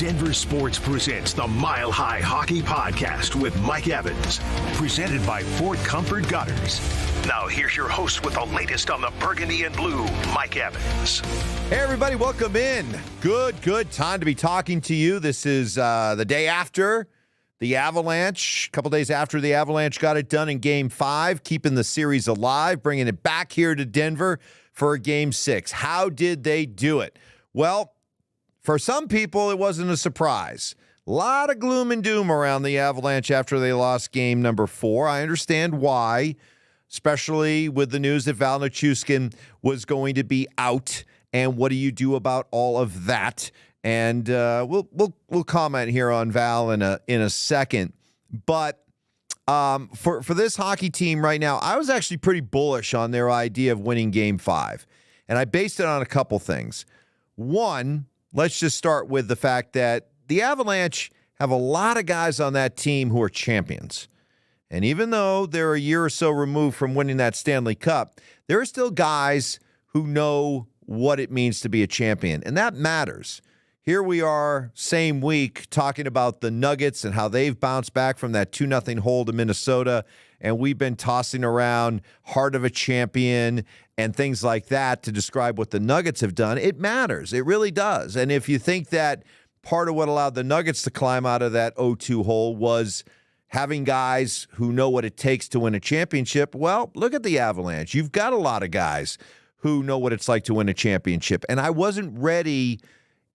Denver Sports presents the Mile High Hockey Podcast with Mike Evans, presented by Fort Comfort Gutters. Now here's your host with the latest on the Burgundy and Blue, Mike Evans. Hey everybody, welcome in. Good time to be talking to you. This is the day after the Avalanche, a couple days after the Avalanche got it done in Game 5, keeping the series alive, bringing it back here to Denver for Game 6. How did they do it? Well, for some people, it wasn't a surprise. A lot of gloom and doom around the Avalanche after they lost game number 4. I understand why, especially with the news that Val Nichushkin was going to be out. And what do you do about all of that? And we'll comment here on Val in a second. But for this hockey team right now, I was actually pretty bullish on their idea of winning Game 5. And I based it on a couple things. One, let's just start with the fact that the Avalanche have a lot of guys on that team who are champions. And even though they're a year or so removed from winning that Stanley Cup, there are still guys who know what it means to be a champion. And that matters. Here we are, same week, talking about the Nuggets and how they've bounced back from that 2-0 hole to Minnesota. And we've been tossing around heart of a champion and things like that to describe what the Nuggets have done. It matters. It really does. And if you think that part of what allowed the Nuggets to climb out of that 0-2 hole was having guys who know what it takes to win a championship, well, look at the Avalanche. You've got a lot of guys who know what it's like to win a championship. And I wasn't ready,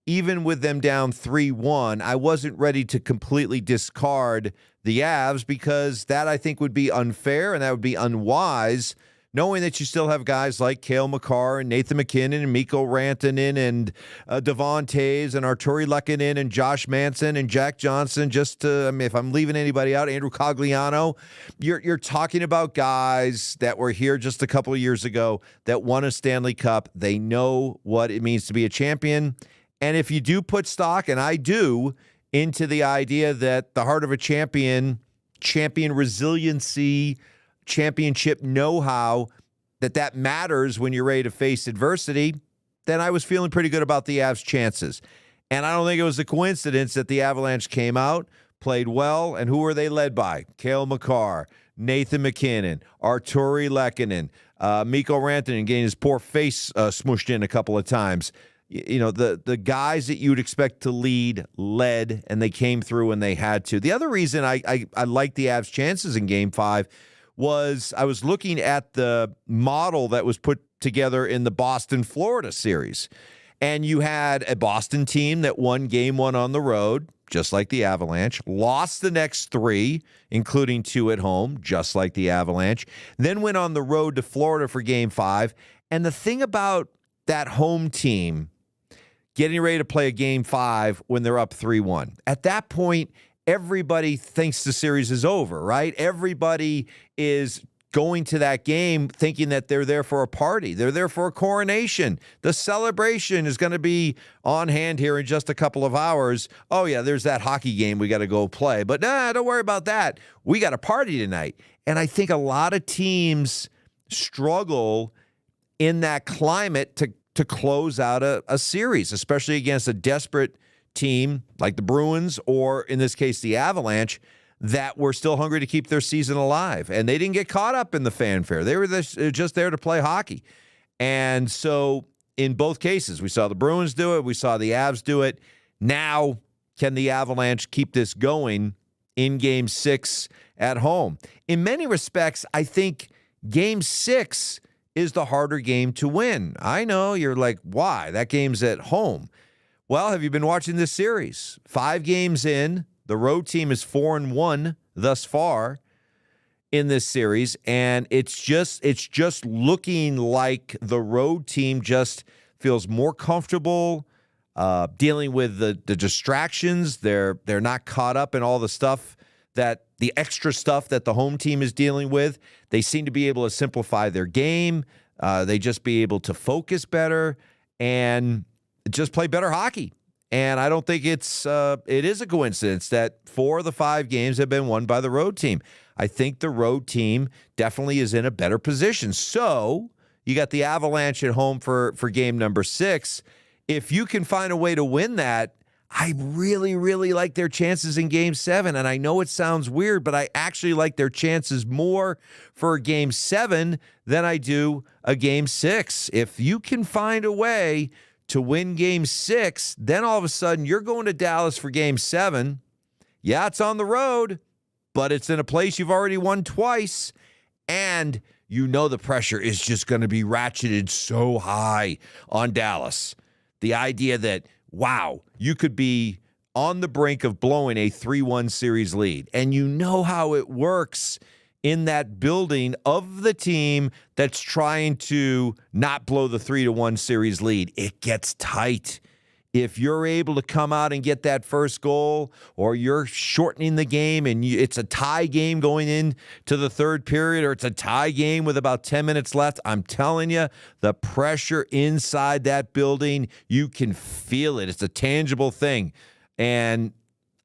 even with them down 3-1, I wasn't ready to completely discard the Avs because that I think would be unfair and that would be unwise, knowing that you still have guys like Cale, Makar, and Nathan MacKinnon, and Mikko Rantenen, and Devon Toews, and Arturi Lehkonen, and Josh Manson, and Jack Johnson, just to, I mean, if I'm leaving anybody out, Andrew Cogliano, you're talking about guys that were here just a couple of years ago that won a Stanley Cup. They know what it means to be a champion. And if you do put stock, and I do, into the idea that the heart of a champion resiliency, championship know-how, that matters when you're ready to face adversity, then I was feeling pretty good about the Avs' chances. And I don't think it was a coincidence that the Avalanche came out, played well, and who were they led by? Cale Makar, Nathan MacKinnon, Arturi Lehkonen, Mikko Rantenen getting his poor face smushed in a couple of times. You know, the guys that you'd expect to led, and they came through when they had to. The other reason I liked the Avs' chances in Game 5 was I was looking at the model that was put together in the Boston-Florida series. And you had a Boston team that won Game 1 on the road, just like the Avalanche, lost the next 3, including 2 at home, just like the Avalanche, then went on the road to Florida for Game 5. And the thing about that home team getting ready to play a Game 5 when they're up 3-1. At that point, everybody thinks the series is over, right? Everybody is going to that game thinking that they're there for a party. They're there for a coronation. The celebration is going to be on hand here in just a couple of hours. Oh, yeah, there's that hockey game we got to go play. But don't worry about that. We got a party tonight. And I think a lot of teams struggle in that climate to close out a series, especially against a desperate team like the Bruins or, in this case, the Avalanche, that were still hungry to keep their season alive. And they didn't get caught up in the fanfare. They were just there to play hockey. And so in both cases, we saw the Bruins do it. We saw the Avs do it. Now, can the Avalanche keep this going in Game 6 at home? In many respects, I think Game 6 is the harder game to win. I know you're like, why? That game's at home. Well, have you been watching this series? 5 games in, the road team is 4-1 thus far in this series, and it's just looking like the road team just feels more comfortable dealing with the distractions. They're not caught up in all the stuff the extra stuff that the home team is dealing with. They seem to be able to simplify their game. They just be able to focus better and just play better hockey. And I don't think it is a coincidence that 4 of the 5 games have been won by the road team. I think the road team definitely is in a better position. So you got the Avalanche at home for game number 6. If you can find a way to win that, I really, really like their chances in Game 7. And I know it sounds weird, but I actually like their chances more for a Game 7 than I do a Game 6. If you can find a way to win Game 6, then all of a sudden you're going to Dallas for Game 7. Yeah, it's on the road, but it's in a place you've already won twice. And you know the pressure is just going to be ratcheted so high on Dallas. The idea that, wow, you could be on the brink of blowing a 3-1 series lead. And you know how it works in that building of the team that's trying to not blow the 3-1 series lead. It gets tight. If you're able to come out and get that first goal, or you're shortening the game and it's a tie game going into the third period, or it's a tie game with about 10 minutes left, I'm telling you, the pressure inside that building, you can feel it. It's a tangible thing. And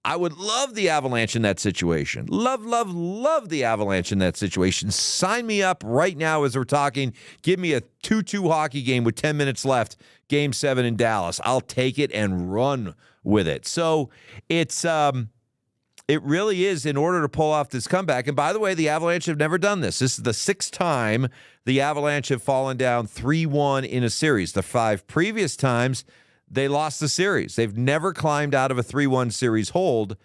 I would love the Avalanche in that situation. Love, love, love the Avalanche in that situation. Sign me up right now as we're talking. Give me a 2-2 hockey game with 10 minutes left, Game 7 in Dallas. I'll take it and run with it. So it really is, in order to pull off this comeback. And by the way, the Avalanche have never done this. This is the 6th time the Avalanche have fallen down 3-1 in a series. The 5 previous times, they lost the series. They've never climbed out of a 3-1 series hole,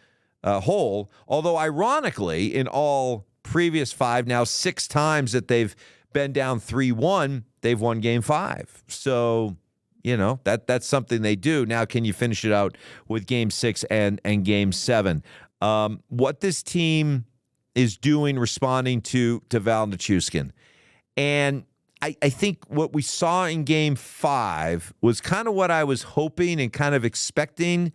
although ironically, in all previous 5, now 6 times that they've been down 3-1, they've won Game 5. So, you know, that's something they do. Now, can you finish it out with Game 6 and Game 7? What this team is doing, responding to Val Nichushkin. And I think what we saw in Game 5 was kind of what I was hoping and kind of expecting.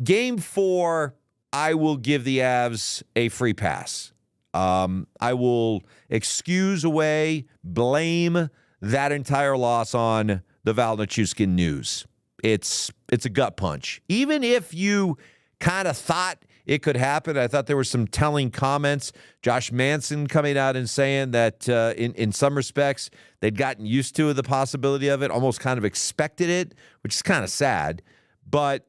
Game 4, I will give the Avs a free pass. I will excuse away, blame that entire loss on the Val Nichushkin news. It's a gut punch. Even if you kind of thought it could happen. I thought there were some telling comments. Josh Manson coming out and saying that in some respects they'd gotten used to the possibility of it, almost kind of expected it, which is kind of sad. But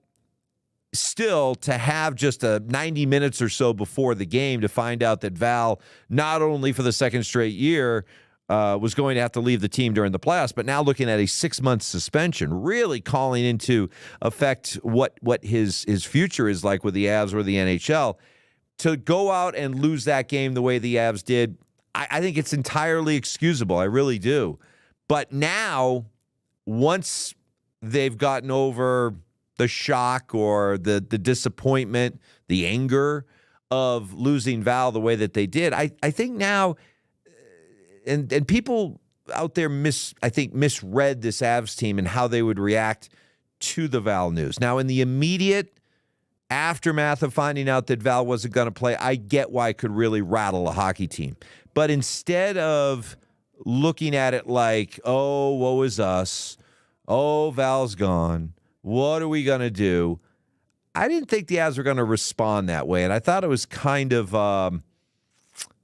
still, to have just a 90 minutes or so before the game to find out that Val, not only for the second straight year, was going to have to leave the team during the playoffs, but now looking at a 6-month suspension, really calling into effect what his future is like with the Avs or the NHL. To go out and lose that game the way the Avs did, I think it's entirely excusable. I really do. But now, once they've gotten over the shock or the disappointment, the anger of losing Val the way that they did, I think now, and people out there misread this Avs team and how they would react to the Val news. Now, in the immediate aftermath of finding out that Val wasn't going to play, I get why it could really rattle a hockey team. But instead of looking at it like, oh, woe is us, oh, Val's gone, what are we going to do? I didn't think the Avs were going to respond that way, and I thought it was kind of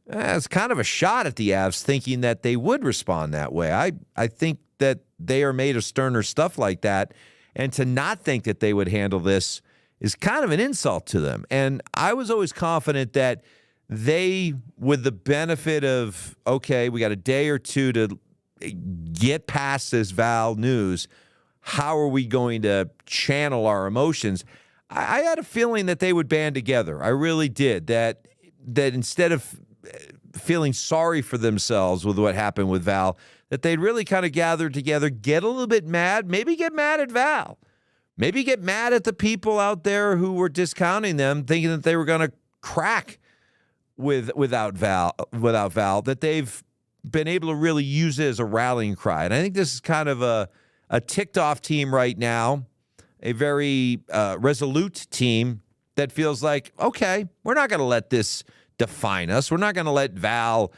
it's kind of a shot at the Avs thinking that they would respond that way. I think that they are made of sterner stuff like that, and to not think that they would handle this is kind of an insult to them. And I was always confident that they, with the benefit of, okay, we got a day or two to get past this Val news, how are we going to channel our emotions? I had a feeling that they would band together. I really did. That instead of feeling sorry for themselves with what happened with Val, that they'd really kind of gather together, get a little bit mad, maybe get mad at Val, maybe get mad at the people out there who were discounting them, thinking that they were going to crack without Val, that they've been able to really use it as a rallying cry. And I think this is kind of a ticked off team right now, a very resolute team that feels like, okay, we're not going to let this define us. We're not going to let Val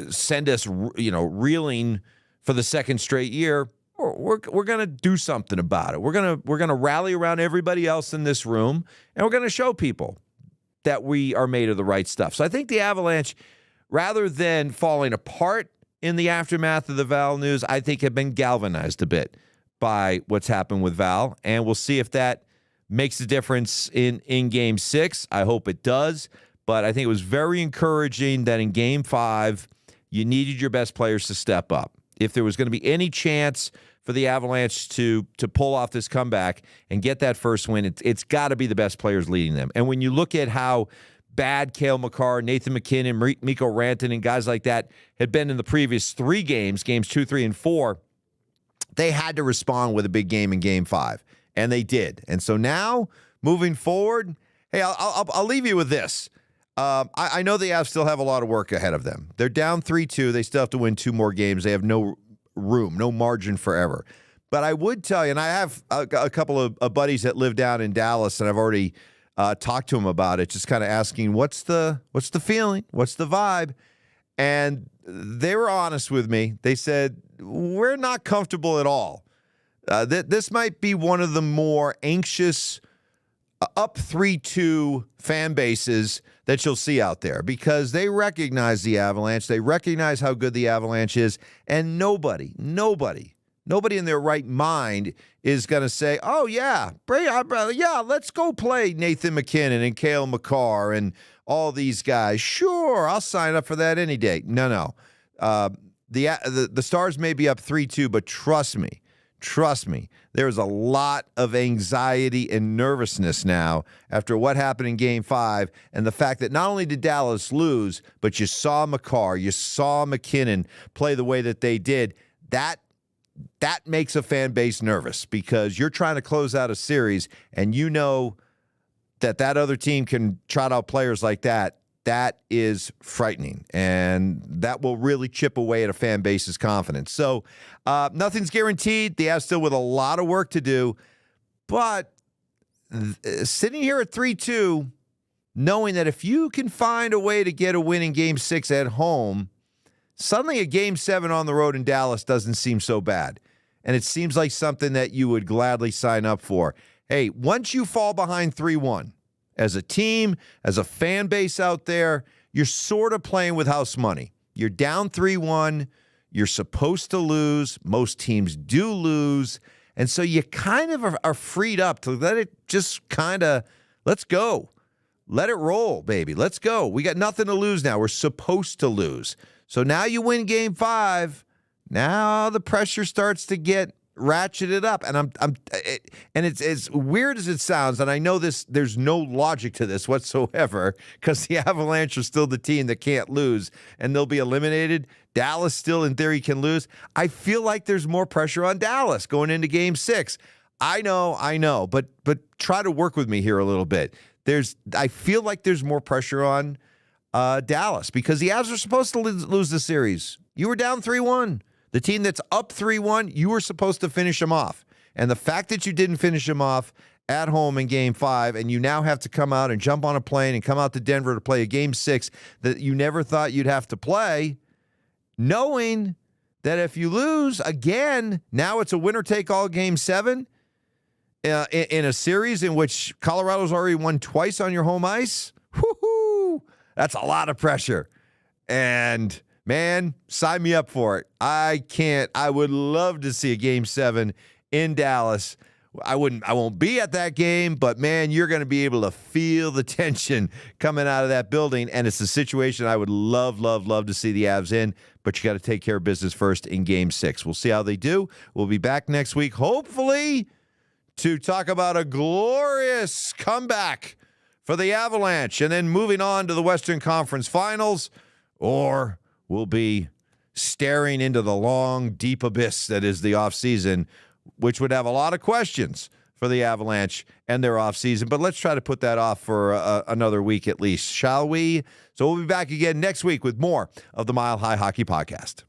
send us, reeling for the second straight year. We're going to do something about it. We're going to rally around everybody else in this room, and we're going to show people that we are made of the right stuff. So I think the Avalanche, rather than falling apart in the aftermath of the Val news, I think have been galvanized a bit by what's happened with Val, and we'll see if that makes a difference in Game 6. I hope it does, but I think it was very encouraging that in Game 5, you needed your best players to step up. If there was going to be any chance for the Avalanche to pull off this comeback and get that first win, it's got to be the best players leading them. And when you look at how bad cale Makar, Nathan MacKinnon, Mikko Rantenen, and guys like that had been in the previous 3 games, games 2, 3, and 4, they had to respond with a big game in Game 5, and they did. And so now, moving forward, hey, I'll leave you with this. I know the Avs still have a lot of work ahead of them. They're down 3-2. They still have to win 2 more games. They have no room, no margin for error. But I would tell you, and I have a couple of buddies that live down in Dallas, and I've already talked to them about it, just kind of asking, what's the feeling? What's the vibe? And they were honest with me. They said, we're not comfortable at all. This might be one of the more anxious up 3-2 fan bases that you'll see out there, because they recognize the Avalanche. They recognize how good the Avalanche is, and nobody in their right mind is going to say, oh, yeah, let's go play Nathan MacKinnon and cale Makar and all these guys. Sure, I'll sign up for that any day. No. The Stars may be up 3-2, but trust me, there's a lot of anxiety and nervousness now after what happened in Game 5 and the fact that not only did Dallas lose, but you saw Makar, you saw MacKinnon play the way that they did. That makes a fan base nervous, because you're trying to close out a series and you know that other team can trot out players like that. That is frightening, and that will really chip away at a fan base's confidence. So nothing's guaranteed. The Avs still with a lot of work to do, but sitting here at 3-2, knowing that if you can find a way to get a win in Game 6 at home, suddenly a Game 7 on the road in Dallas doesn't seem so bad, and it seems like something that you would gladly sign up for. Hey, once you fall behind 3-1, as a team, as a fan base out there, you're sort of playing with house money. You're down 3-1. You're supposed to lose. Most teams do lose. And so you kind of are freed up to let it just kind of, let's go. Let it roll, baby. Let's go. We got nothing to lose now. We're supposed to lose. So now you win Game 5. Now the pressure starts to get ratcheted up, and it's as weird as it sounds, and I know there's no logic to this whatsoever, because the Avalanche are still the team that can't lose, and they'll be eliminated. Dallas still, in theory, can lose. I feel like there's more pressure on Dallas going into Game 6. I know, but try to work with me here a little bit. I feel like there's more pressure on Dallas, because the Avs are supposed to lose the series. You were down 3-1. The team that's up 3-1, you were supposed to finish them off. And the fact that you didn't finish them off at home in Game 5, and you now have to come out and jump on a plane and come out to Denver to play a Game 6 that you never thought you'd have to play, knowing that if you lose again, now it's a winner-take-all Game 7 in a series in which Colorado's already won twice on your home ice. Woo-hoo! That's a lot of pressure. And man, sign me up for it. I would love to see a Game 7 in Dallas. I won't be at that game, but man, you're going to be able to feel the tension coming out of that building, and it's a situation I would love to see the Avs in, but you got to take care of business first in Game 6. We'll see how they do. We'll be back next week, hopefully, to talk about a glorious comeback for the Avalanche, and then moving on to the Western Conference Finals, or we'll be staring into the long, deep abyss that is the offseason, which would have a lot of questions for the Avalanche and their offseason. But let's try to put that off for another week at least, shall we? So we'll be back again next week with more of the Mile High Hockey Podcast.